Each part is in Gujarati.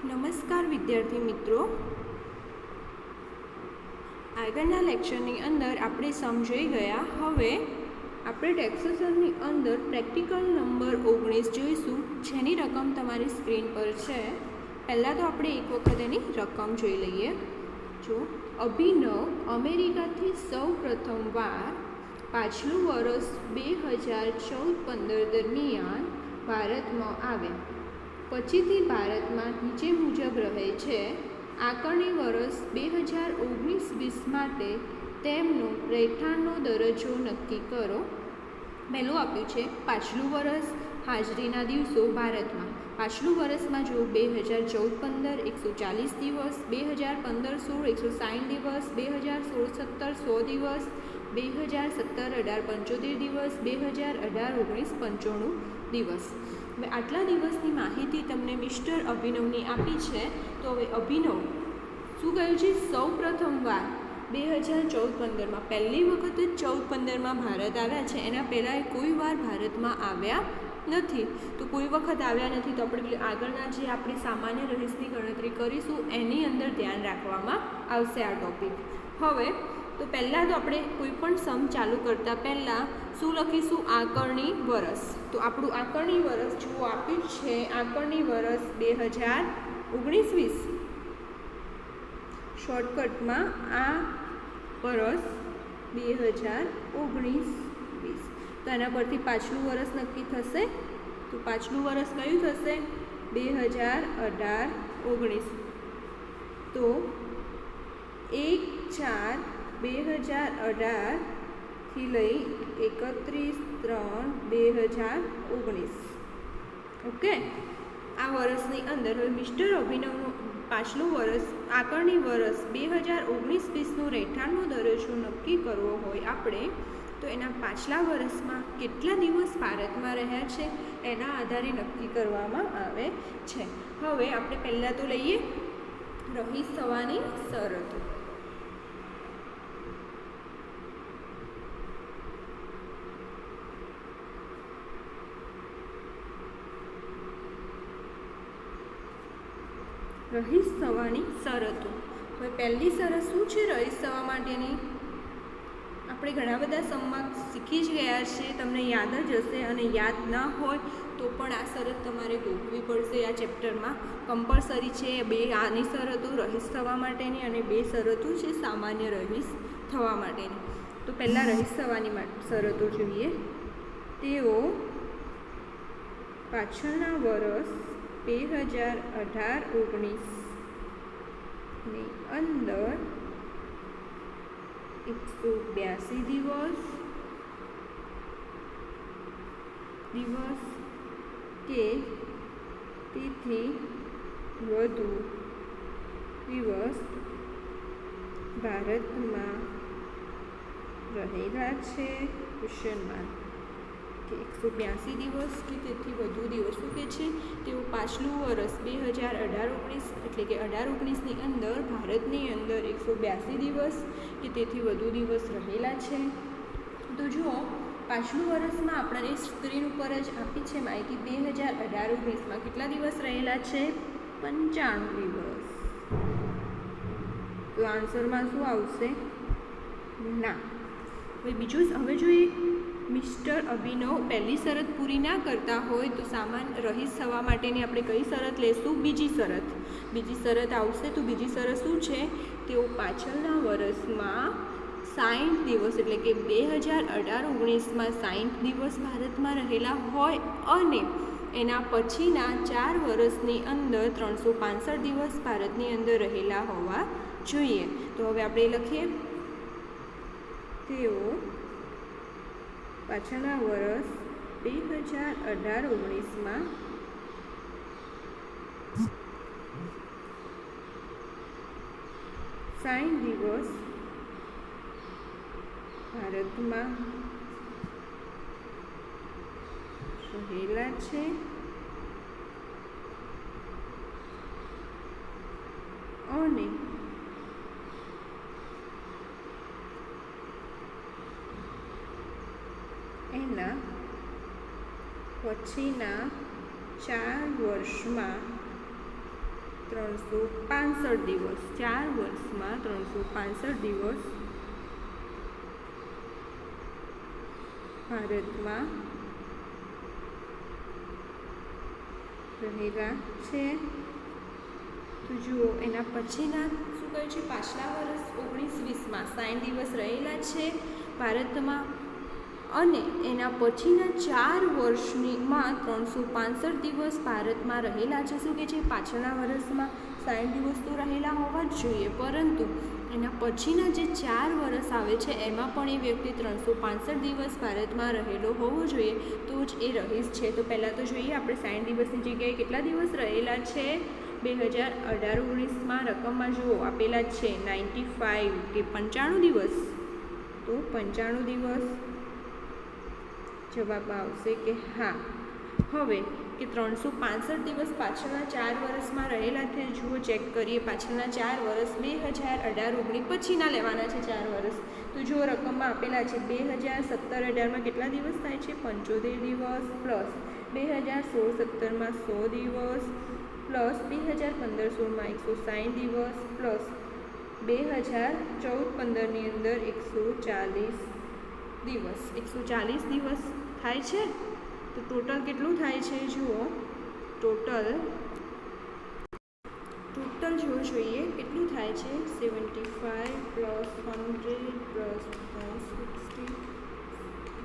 નમસ્કાર વિદ્યાર્થી મિત્રો, આગળના લેક્ચરની અંદર આપણે સમજાઈ ગયા. હવે આપણે ટેક્સેશનની અંદર પ્રેક્ટિકલ નંબર 19 જોઈશું, જેની રકમ તમારી સ્ક્રીન પર છે. પહેલાં તો આપણે એક વખત એની રકમ જોઈ લઈએ. જો અભિનવ અમેરિકાથી સૌ પ્રથમવાર પાછલું વર્ષ 2014-15 દરમિયાન ભારતમાં આવ્યા. પછીથી ભારતમાં નીચે મુજબ રહે છે. આકારણી વર્ષ 2019-20 માટે તેમનો રહેઠાણનો દરજ્જો નક્કી કરો. પહેલું આપ્યું છે પાછલું વર્ષ, હાજરીના દિવસો ભારતમાં. પાછલું વર્ષમાં જો 2014-15 140 દિવસ, 2015-16 160 દિવસ, 2016-17 100 દિવસ, 2017-18 75 દિવસ, 2018-19 95 દિવસ. હવે આટલા દિવસની માહિતી તમને મિસ્ટર અભિનવની આપી છે. તો હવે અભિનવ શું કહ્યું છે? સૌ પ્રથમવાર 2014-15માં પહેલી વખત જ 14-15માં ભારત આવ્યા છે. એના પહેલાં કોઈ વાર ભારતમાં આવ્યા નથી. તો કોઈ વખત આવ્યા નથી તો આપણે આગળના જે આપણે સામાન્ય રહીશની ગણતરી કરીશું એની અંદર ધ્યાન રાખવામાં આવશે આ ટૉપિક. હવે તો પહેલાં તો આપણે કોઈ પણ સમ ચાલુ કરતાં પહેલાં શું લખીશું? આકારણી વર્ષ. તો આપણું આકારણી વર્ષ જો આપ્યું છે, આકારણી વર્ષ 2019-20. શોર્ટકટમાં આ વર્ષ 2019-20. તો એના પરથી પાછલું વર્ષ નક્કી થશે. તો પાછલું વર્ષ કયું થશે? 2018-19. તો 1/4/2018 થી લઈ 31/3/2019. ઓકે, આ વર્ષની અંદર હવે મિસ્ટર અભિનવનું પાછલું વર્ષ, આકારણી વર્ષ 2019-20નું રહેઠાણનો દરજ્જો નક્કી કરવો હોય આપણે, તો એના પાછલા વર્ષમાં કેટલા દિવસ ભારતમાં રહ્યા છે એના આધારે નક્કી કરવામાં આવે છે. હવે આપણે પહેલાં તો લઈએ રહીશ થવાની શરતો. રહીશ થવાની શરતો. હવે પહેલી શરત શું છે રહીશ થવા માટેની? આપણે ઘણા બધા સમમાં શીખી જ ગયા છે, તમને યાદ જ હશે, અને યાદ ના હોય તો પણ આ શરત તમારે ગોખવી પડશે. આ ચેપ્ટરમાં કમ્પલસરી છે. બે આની શરતો રહીશ થવા માટેની અને બે શરતો છે સામાન્ય રહીશ થવા માટેની. તો પહેલાં રહીશ થવાની શરતો જોઈએ. તેઓ પાછળના વર્ષ 2018-19ની અંદર 182 દિવસ કે તેથી વધુ દિવસ ભારતમાં રહેલા છે. ક્વેશ્ચન માર્ક કે 182 દિવસ કે તેથી વધુ દિવસ. શું કહે છે? તેઓ પાછલું વર્ષ 2018-19 એટલે કે 18-19ની અંદર ભારતની અંદર 182 દિવસ કે તેથી વધુ દિવસ રહેલા છે. તો જુઓ, પાછલું વર્ષમાં આપણને સ્ક્રીન ઉપર જ આપી છે માહિતી. 2018-19માં કેટલા દિવસ રહેલા છે? 95 દિવસ. તો આન્સરમાં શું આવશે? ના. હવે જોઈએ મિસ્ટર અભિનવ પહેલી શરત પૂરી ના કરતા હોય તો સામાન્ય રહીશ થવા માટેની આપણે કઈ શરત લેશું? બીજી શરત આવશે. તો બીજી શરત શું છે? તેઓ પાછળના વર્ષમાં 60 દિવસ એટલે કે 2018-19માં 60 દિવસ ભારતમાં રહેલા હોય અને એના પછીના 4 વર્ષની અંદર 365 દિવસ ભારતની અંદર રહેલા હોવા જોઈએ. તો હવે આપણે લખીએ, તેઓ પાછળના વર્ષ 2018-19માં 60 દિવસ ભારતમાં રહેલા છે અને એના પછીના 4 વર્ષમાં 365 દિવસ, 4 વર્ષમાં 365 દિવસ ભારતમાં રહેલા છે. તો જુઓ એના પછીના શું કહે છે, પાછલા વર્ષ 1920માં 60 દિવસ રહેલા છે ભારતમાં, અને એના પછીના 4 વર્ષમાં 365 દિવસ ભારતમાં રહેલા છે. શું કહે છે, પાછળના વર્ષમાં 60 દિવસ તો રહેલા હોવા જ જોઈએ, પરંતુ એના પછીના જે 4 વર્ષ આવે છે એમાં પણ એ વ્યક્તિ 365 દિવસ ભારતમાં રહેલો હોવો જોઈએ, તો જ એ રહીશ છે. તો પહેલાં તો જોઈએ આપણે 60 દિવસની જગ્યાએ કેટલા દિવસ રહેલા છે. 2018-19માં રકમમાં જુઓ આપેલા છે 95 કે 95 દિવસ, તો 95 દિવસ જવાબ આવશે કે હા. હવે કે 365 દિવસ પાછળના 4 વર્ષમાં રહેલા છે. જુઓ ચેક કરીએ, પાછળના 4 વર્ષ 2018-19 પછીના લેવાના છે 4 વર્ષ. તો જુઓ રકમમાં આપેલા છે 2017-18માં કેટલા દિવસ થાય છે, 75 દિવસ, પ્લસ 2016-17માં 100 દિવસ, પ્લસ 2015-16માં 160 દિવસ, પ્લસ 2014-15ની અંદર 140 દિવસ. 140 દિવસ થાય છે. તો ટોટલ કેટલું થાય છે, જુઓ ટોટલ જો જોઈએ કેટલું થાય છે, 75 પ્લસ 100 પ્લસ 160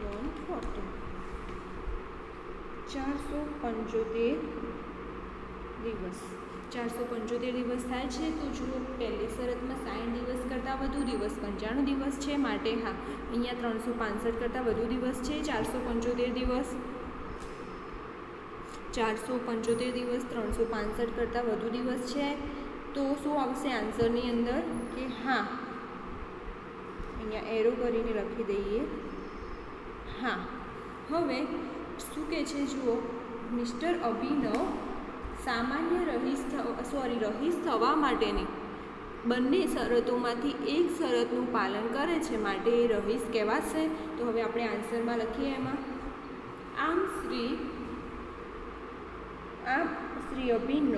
140, 475 દિવસ. 475 દિવસ થાય છે. તો જુઓ પહેલી શરતમાં 60 દિવસ કરતાં વધુ દિવસ 95 દિવસ છે, માટે હા. અહીંયા 365 કરતાં વધુ દિવસ છે, 475 દિવસ. 475 દિવસ 365 કરતાં વધુ દિવસ છે. તો શું આવશે આન્સરની અંદર કે હા, અહીંયા એરો કરીને લખી દઈએ હા. હવે શું કહે છે, જુઓ મિસ્ટર અભિનવ સામાન્ય રહીશ થવા માટેની બંને શરતોમાંથી એક શરતનું પાલન કરે છે, માટે એ રહીશ કહેવાશે. તો હવે આપણે આન્સરમાં લખીએ એમાં આમ શ્રી અભિનવ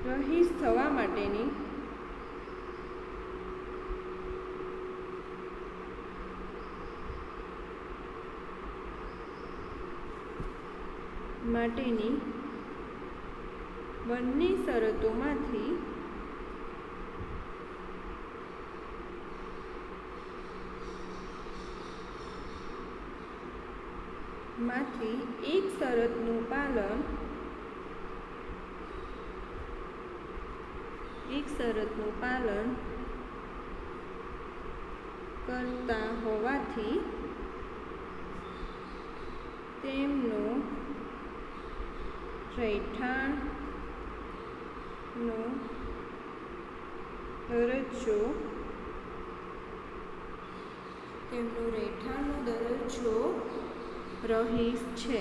રહીશ થવા માટેની બંને શરતોમાંથી એક શરતનું પાલન કરતા હોવાથી તેમનો રહેઠાણનો દરજ્જો રહીશ છે.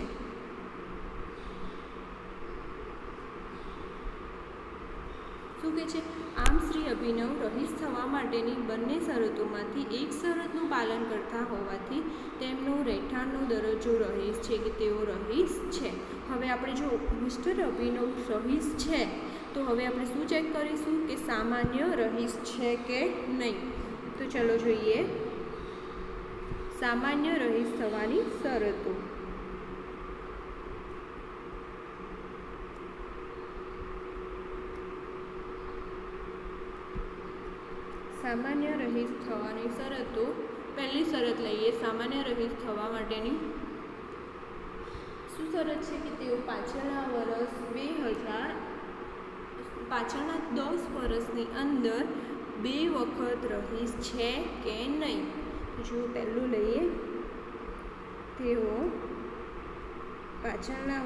શું કહે છે, આમ શ્રી અભિનવ રહીશ થવા માટેની બંને શરતોમાંથી એક શરતનું પાલન કરતા હોવાથી તેમનો રહેઠાણનો દરજ્જો રહીશ છે, કે તેઓ રહીશ છે. હવે આપણે જો મિસ્ટર અભિનવ રહીશ છે, તો હવે આપણે શું ચેક કરીશું કે સામાન્ય રહીશ છે કે નહીં. તો ચલો જોઈએ સામાન્ય રહીશ થવાની શરતો. સામાન્ય રહીશ થવાની શરતો. પહેલી શરત લઈએ સામાન્ય રહીશ થવા માટેની. શું શરત છે કે તેઓ પાછળના 10 વર્ષની અંદર 2 વખત રહીશ છે કે નહીં. જો પહેલું લઈએ, તેઓ પાછળના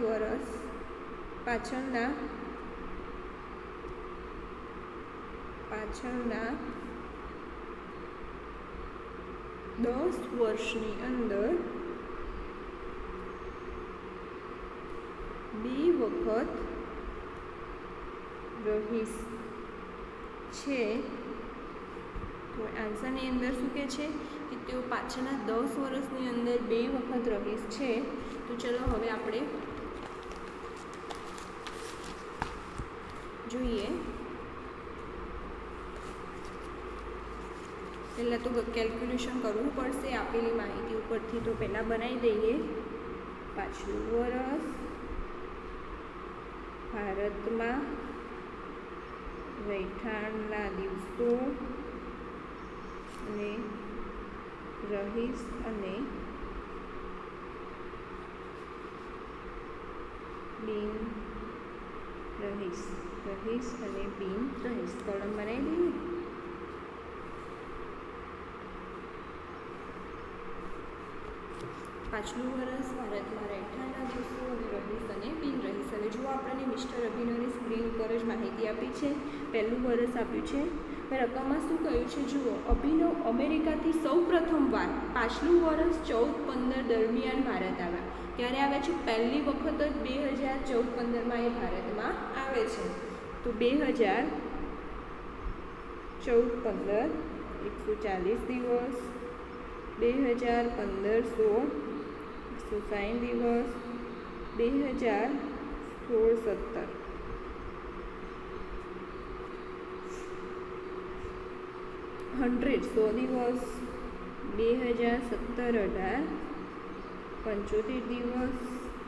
10 વર્ષની અંદર 2 વખત રહીશ છે. તો આન્સરની અંદર શું કહે છે કે તેઓ પાછળના 10 વર્ષની અંદર 2 વખત રહીશ છે. તો ચલો હવે આપણે જોઈએ. પહેલાં તો કેલ્ક્યુલેશન કરવું પડશે આપેલી માહિતી ઉપરથી. તો પહેલાં બનાવી દઈએ. પાછલું વર્ષ ભારતમાં રહેઠાણના દિવસો અને રહીશ અને બિન રહીશ અને બિન રહીશ કોલમ બનાવી દઈએ. પાછલું વર્ષ ભારતમાં રહેઠાણના દિવસો અને રહીશ અને બિન રહીશ. હવે જુઓ આપણને મિસ્ટર અભિનવની સ્ક્રીન ઉપર જ માહિતી આપી છે. પહેલું વર્ષ આપ્યું છે. રકમમાં શું કહ્યું છે જુઓ. અભિનવ અમેરિકાથી સૌ પ્રથમવાર પાછલું વર્ષ 14-15 દરમિયાન ભારત આવ્યા. ક્યારે આવે છે? પહેલી વખત જ 2014-15માં એ ભારતમાં આવે છે. તો 2014-15 140 દિવસ, 2015-16 160 દિવસ, 2016-17 100 દિવસ, 2017-18 75 દિવસ,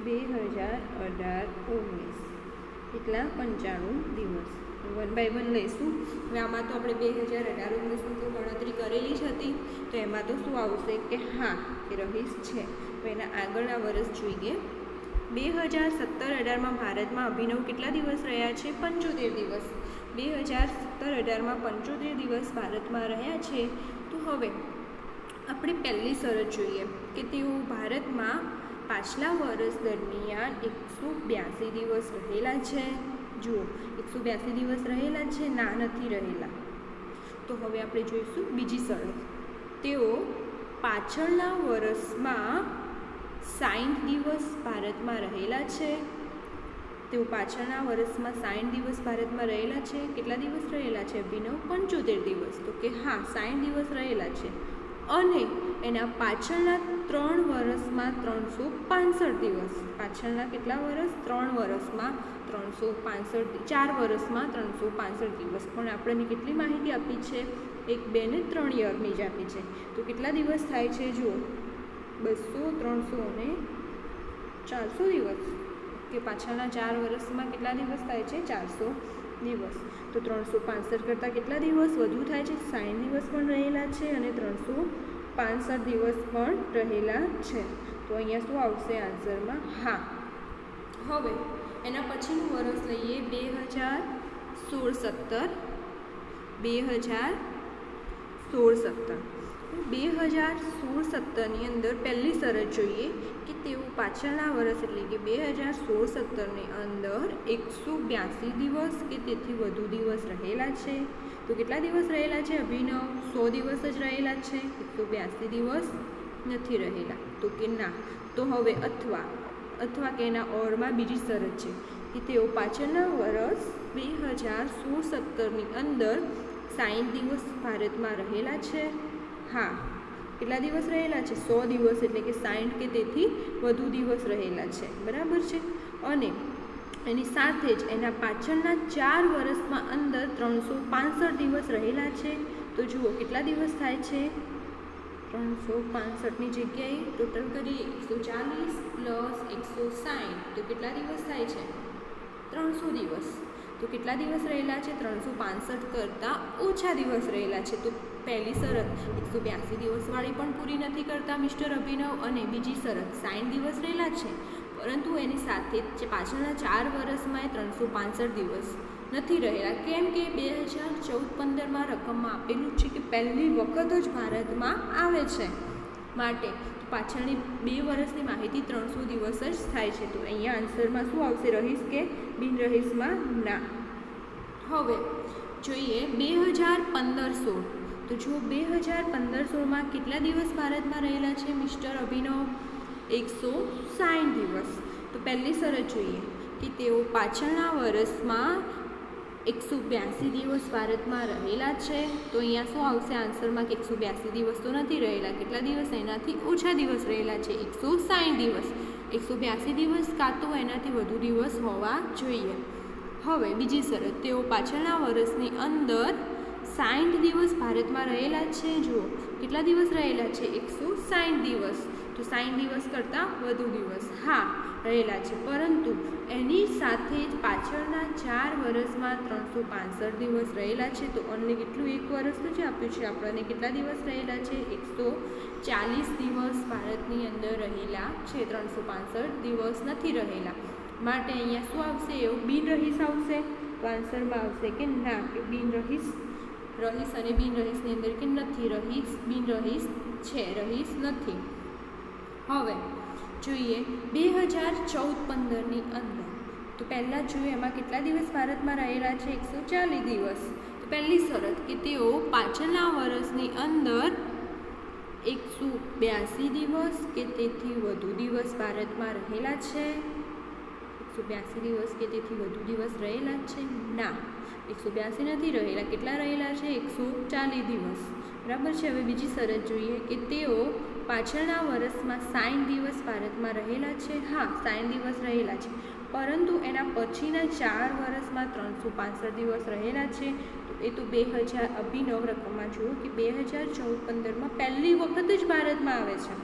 2018-19 એટલા 95 દિવસ. 1 બાય 1 લઈશું. હવે આમાં તો આપણે 2018-19ની તો ગણતરી કરેલી જ હતી. તો એમાં તો શું આવશે કે હા એ રહીશ છે. તો એના આગળના વર્ષ જોઈએ. 2017-18માં ભારતમાં અભિનવ કેટલા દિવસ રહ્યા છે? 75 દિવસ. 2017-18માં 75 દિવસ ભારતમાં રહ્યા છે. તો હવે આપણે પહેલી શરત જોઈએ કે તેઓ ભારતમાં પાછલા વર્ષ દરમિયાન 182 દિવસ રહેલા છે. જુઓ 182 દિવસ રહેલા છે? ના, નથી રહેલા. તો હવે આપણે જોઈશું બીજી શરત. તેઓ પાછળના વર્ષમાં 60 દિવસ ભારતમાં રહેલા છે. તેઓ પાછળના વર્ષમાં 60 દિવસ ભારતમાં રહેલા છે. કેટલા દિવસ રહેલા છે અભિનવ? 75 દિવસ. તો કે હા 60 દિવસ રહેલા છે. અને એના પાછળના 3 વર્ષમાં 365 દિવસ. પાછળના કેટલા વર્ષ? 3 વર્ષમાં 365, 4 વર્ષમાં 365 દિવસ. પણ આપણને કેટલી માહિતી આપી છે? 1, 2 ને 3 યરની જ આપી છે. તો કેટલા દિવસ થાય છે? જુઓ 200, 300 અને 400 દિવસ. કે પાછળના 4 વર્ષમાં કેટલા દિવસ થાય છે? 400 દિવસ. તો 365 કરતાં કેટલા દિવસ વધુ થાય છે? 60 દિવસ પણ રહેલા છે અને 365 દિવસ પણ રહેલા છે. તો અહીંયા શું આવશે આન્સરમાં? હા. હવે એના પછીનું વર્ષ લઈએ. 2016-17. 2016-17ની અંદર પહેલી શરત જોઈએ કે તેઓ પાછળના વર્ષ એટલે કે 2016-17ની અંદર 182 દિવસ કે તેથી વધુ દિવસ રહેલા છે. તો કેટલા દિવસ રહેલા છે અભિનવ? 100 દિવસ જ રહેલા છે. 182 દિવસ નથી રહેલા. તો કે ના. તો હવે અથવા કે એના ઓરમાં બીજી શરત છે કે તેઓ પાછળના વર્ષ 2016-17ની અંદર 60 દિવસ ભારતમાં રહેલા છે. હા. કેટલા દિવસ રહેલા છે? 100 દિવસ એટલે કે 60 કે તેથી વધુ દિવસ રહેલા છે. બરાબર છે. અને એની સાથે જ એના પાછળના 4 વર્ષમાં અંદર 365 દિવસ રહેલા છે. તો જુઓ કેટલા દિવસ થાય છે? 365ની જગ્યાએ ટોટલ કરીએ 140 પ્લસ 160 તો કેટલા દિવસ થાય છે? 300 દિવસ. તો કેટલા દિવસ રહેલા છે? 365 કરતાં ઓછા દિવસ રહેલા છે. તો પહેલી શરત 182 દિવસવાળી પણ પૂરી નથી કરતા મિસ્ટર અભિનવ. અને બીજી શરત 60 દિવસ રહેલા છે પરંતુ એની સાથે જ પાછળના 4 વર્ષમાં 365 દિવસ નથી રહેલા. કેમ કે 2014-15માં રકમમાં આપેલું છે કે પહેલી વખત જ ભારતમાં આવે છે. માટે પાછળની 2 વર્ષની માહિતી 300 દિવસ જ થાય છે. તો અહીંયા આન્સરમાં શું આવશે? રહીશ કે બિન રહીશમાં? ના. હવે જોઈએ 2015-16. તો જો 2015-16માં કેટલા દિવસ ભારતમાં રહેલા છે મિસ્ટર અભિનવ? 160 દિવસ. તો પહેલી શરત જોઈએ કે તેઓ પાછળના વર્ષમાં 182 દિવસ ભારતમાં રહેલા છે, તો અહીંયા શું આવશે આન્સરમાં કે 182 દિવસ તો નથી રહેલા. કેટલા દિવસ? એનાથી ઓછા દિવસ રહેલા છે, 160 દિવસ. 182 દિવસ કાં તો એનાથી વધુ દિવસ હોવા જોઈએ. હવે બીજી શરત, તેઓ પાછળના વર્ષની અંદર 60 દિવસ ભારતમાં રહેલા છે. જુઓ કેટલા દિવસ રહેલા છે? 160 દિવસ. તો 60 દિવસ કરતાં વધુ દિવસ હા રહેલા છે, પરંતુ એની સાથે જ પાછળના 4 વર્ષમાં 365 દિવસ રહેલા છે. તો ઓનલી કેટલું? 1 વર્ષનું જે આપ્યું છે આપણને, કેટલા દિવસ રહેલા છે? 140 દિવસ ભારતની અંદર રહેલા છે, 365 દિવસ નથી રહેલા. માટે અહીંયા શું આવશે? એવું બિનરહીશ આવશે. તો આન્સરમાં આવશે કે ના, કે બિનરહીશ. રહીશ અને બિનરહીશની અંદર કે નથી, રહીશ બિનરહીશ છે, રહીશ નથી. હવે જોઈએ 2014-15ની અંદર. તો પહેલાં જોઈએ એમાં કેટલા દિવસ ભારતમાં રહેલા છે? 140 દિવસ. તો પહેલી શરત કે તેઓ પાછળના વર્ષની અંદર 182 દિવસ કે તેથી વધુ દિવસ ભારતમાં રહેલા છે. 182 દિવસ કે તેથી વધુ દિવસ રહેલા છે? ના, 182 નથી રહેલા. કેટલા રહેલા છે? 140 દિવસ. બરાબર છે. હવે બીજી શરત જોઈએ કે તેઓ પાછળના વર્ષમાં 60 દિવસ ભારતમાં રહેલા છે. હા, 60 દિવસ રહેલા છે, પરંતુ એના પછીના 4 વર્ષમાં 365 દિવસ રહેલા છે. તો એ તો 2000 અભિનવ રકમમાં જુઓ કે 2014-15માં પહેલી વખત જ ભારતમાં આવે છે.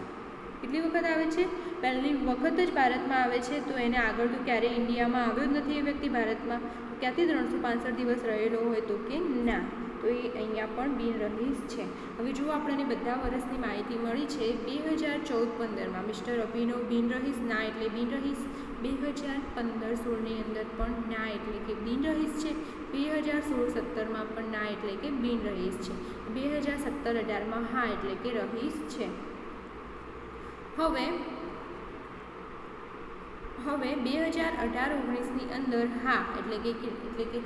કેટલી વખત આવે છે? પહેલી વખત જ ભારતમાં આવે છે. તો એને આગળ તો ક્યારેય ઇન્ડિયામાં આવ્યો જ નથી એ વ્યક્તિ ભારતમાં. ક્યાંથી 365 દિવસ રહેલો હોય? તો કે ના. તો એ અહીંયા પણ બિનરહીશ છે. હવે જુઓ આપણને બધા વર્ષની માહિતી મળી છે. 2014-15માં મિસ્ટર અભિનવ બિનરહીશ, ના એટલે બિનરહીશ. 2015-16ની અંદર પણ ના એટલે કે બિનરહીશ છે. 2016-17માં પણ ના એટલે કે બિનરહીશ છે. 2017-18માં હા એટલે કે રહીશ છે. હવે 2018-19ની અંદર હા એટલે કે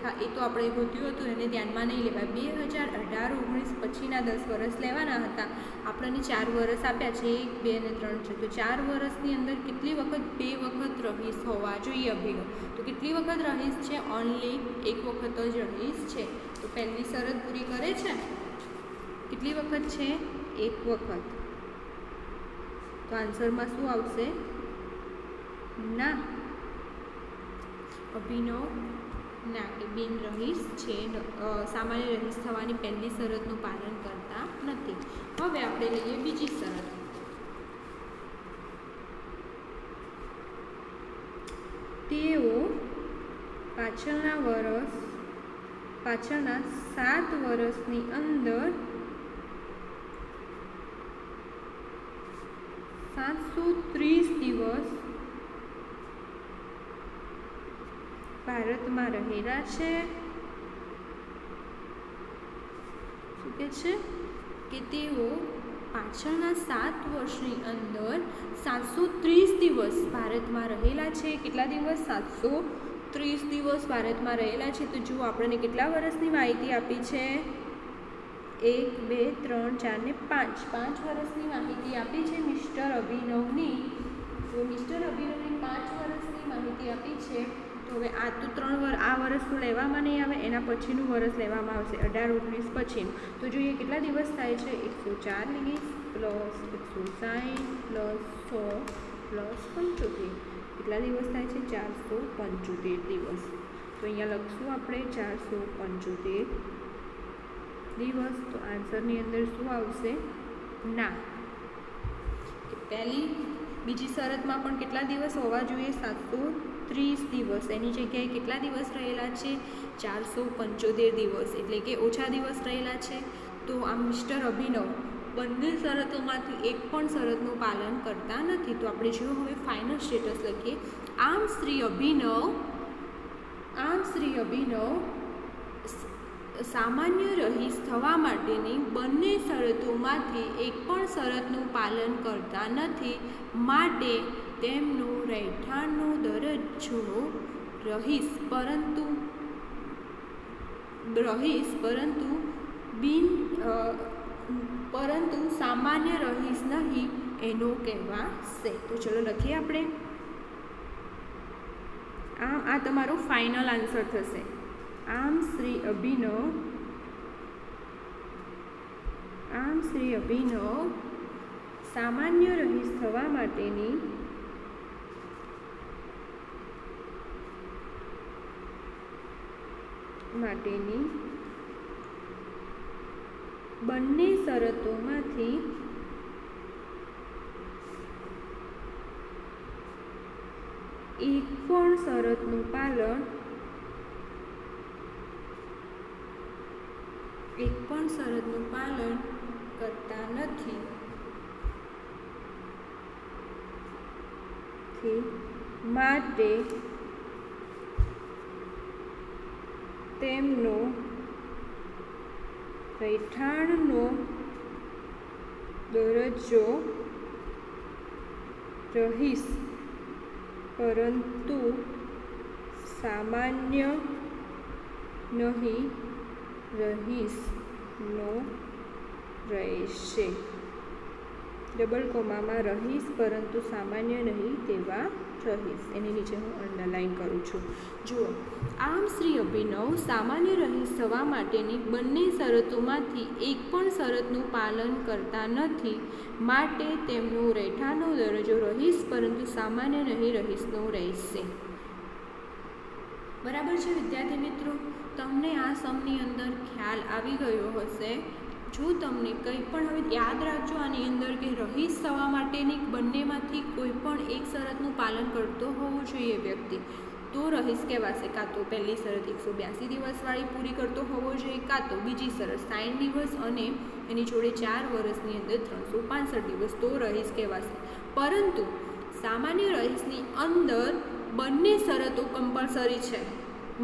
હા, એ તો આપણે ગોત્યું હતું, એને ધ્યાનમાં નહીં લેવાય. 2018-19 પછીના 10 વર્ષ લેવાના હતા. આપણને 4 વર્ષ આપ્યા છે, 1, 2 અને 3 છે. તો 4 વર્ષની અંદર કેટલી વખત? 2 વખત રહીશ હોવા જોઈએ અભિનવ. તો કેટલી વખત રહીશ છે? ઓનલી 1 વખત જ રહીશ છે. તો પહેલી શરત પૂરી કરે છે. કેટલી વખત છે? 1 વખત. તો આન્સરમાં શું આવશે? ના, અભિનવ ના કે બિનરહીશ છે, સામાન્ય રહીશ થવાની પહેલી શરતનું પાલન કરતા નથી. હવે આપણે લઈએ બીજી શરત. તેઓ પાછળના 7 વર્ષની અંદર 730 દિવસ ભારતમાં રહેલા છે. શું કહે છે? કે તેઓ પાછળના 7 વર્ષની અંદર 730 દિવસ ભારતમાં રહેલા છે. કેટલા દિવસ? 730 દિવસ ભારતમાં રહેલા છે. તો જુઓ આપણને કેટલા વર્ષની માહિતી આપી છે? 1, 2, 3, 4 ને 5. 5 વર્ષની માહિતી આપી છે મિસ્ટર અભિનવની. તો મિસ્ટર અભિનવની 5 વર્ષની માહિતી આપી છે. તો હવે આ તો 3 વર્ષ, આ વર્ષ તો લેવામાં નહીં આવે, એના પછીનું વર્ષ લેવામાં આવશે, 18-19 પછીનું. તો જોઈએ કેટલા દિવસ થાય છે? 104 દિવસ પ્લસ 160 પ્લસ 100 પ્લસ 75. કેટલા દિવસ થાય છે? 475 દિવસ. તો અહીંયા લખશું આપણે 475 દિવસ. તો આન્સરની અંદર શું આવશે? ના. બીજી શરતમાં પણ કેટલા દિવસ હોવા જોઈએ? 730 દિવસ. એની જગ્યાએ કેટલા દિવસ રહેલા છે? 475 દિવસ, એટલે કે ઓછા દિવસ રહેલા છે. તો આ મિસ્ટર અભિનવ બંને શરતોમાંથી એક પણ શરતનું પાલન કરતા નથી. તો આપણે જો હવે ફાઇનલ સ્ટેટસ લખીએ. આમ શ્રી અભિનવ સામાન્ય રહીશ થવા માટેની બંને શરતોમાંથી એક પણ શરતનું પાલન કરતા નથી. માટે તેમનો રહેઠાણનો દરજ્જો રહીશ પરંતુ સામાન્ય રહીશ નહીં એનો કહેવાશે. તો ચલો લખીએ આપણે. આ તમારો ફાઇનલ આન્સર થશે. આમ શ્રી અભિનવ સામાન્ય રહીશ થવા માટેની બંને શરતોમાંથી એક પણ શરતનું પાલન કરતા નથી, માટે તેમનો રહેઠાણનો દરજ્જો રહીશ પરંતુ સામાન્ય નહીં રહીશનો રહેશે. ડબલ કોમામાં રહીશ પરંતુ સામાન્ય નહીં તેવા રહીશ, એની નીચે હું અંડરલાઈન કરું છું. જુઓ, આમ શ્રી અભિનવ સામાન્ય રહીશ થવા માટેની બંને શરતોમાંથી એક પણ શરતનું પાલન કરતા નથી, માટે તેમનો રહેઠાણનો દરજ્જો રહીશ પરંતુ સામાન્ય નહીં રહીશનો રહેશે. બરાબર છે વિદ્યાર્થી મિત્રો? તમને આ સમની અંદર ખ્યાલ આવી ગયો હશે. જો તમને કંઈ પણ હવે યાદ રાખજો આની અંદર કે રહીશ થવા માટેની બંનેમાંથી કોઈ પણ એક શરતનું પાલન કરતો હોવો જોઈએ વ્યક્તિ, તો રહીશ કહેવાશે. કાં તો પહેલી શરત 182 દિવસવાળી પૂરી કરતો હોવો જોઈએ, કાં તો બીજી શરત 60 દિવસ અને એની જોડે 4 વર્ષની અંદર 365 દિવસ, તો રહીશ કહેવાશે. પરંતુ સામાન્ય રહીશની અંદર બંને શરતો કમ્પલસરી છે.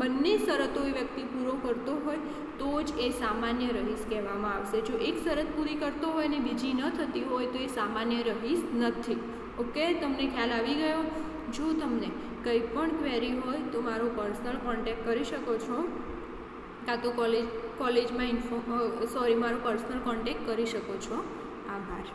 બંને શરતો એ વ્યક્તિ પૂરો કરતો હોય તો જ એ સામાન્ય રહીશ કહેવામાં આવશે. જો એક શરત પૂરી કરતો હોય ને બીજી ન થતી હોય તો એ સામાન્ય રહીશ નથી. ઓકે, તમને ખ્યાલ આવી ગયો? જો તમને કંઈ પણ ક્વેરી હોય તો મારો પર્સનલ કોન્ટેક્ટ કરી શકો છો, કાં તો કોલેજમાં મારો પર્સનલ કોન્ટેક્ટ કરી શકો છો. આભાર.